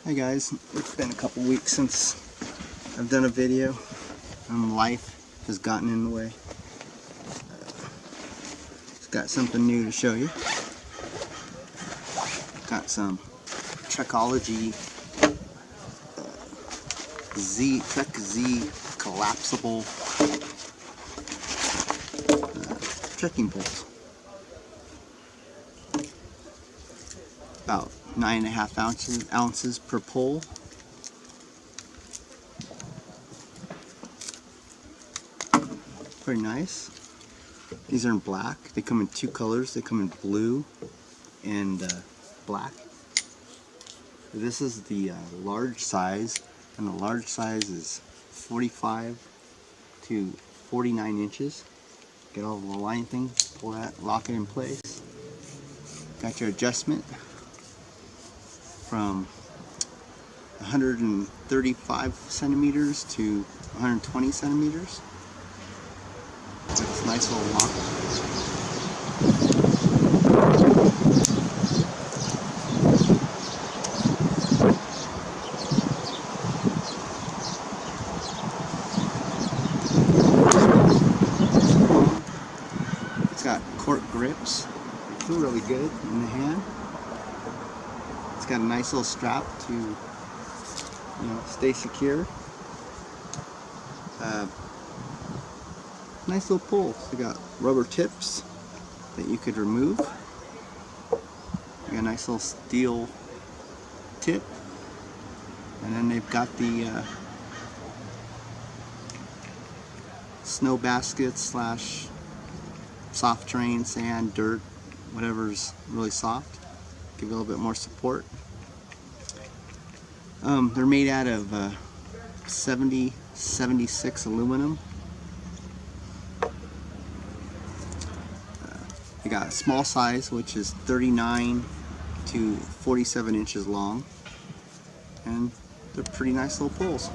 Hey guys, it's been a couple weeks since I've done a video and life has gotten in the way. Just got something new to show you. Got some Trekology TREK-Z collapsible trekking poles. About 9.5 ounces per pole. Pretty nice. These are in black. They come in two colors. They come in blue and black. This is the large size, and the large size is 45 to 49 inches. Get all the line things, pull that, lock it in place. Got your adjustment from 135 centimeters to 120 centimeters. It's a nice little lock. It's got Cork grips. They feel really good in the hand. It's got a nice little strap to, stay secure. Nice little poles. They got rubber tips that you could remove. You got a nice little steel tip, and then they've got the snow baskets slash soft terrain, sand, dirt, whatever's really soft. Give it a little bit more support. They're made out of 76 aluminum. They got a small size, which is 39 to 47 inches long, and they're pretty nice little poles.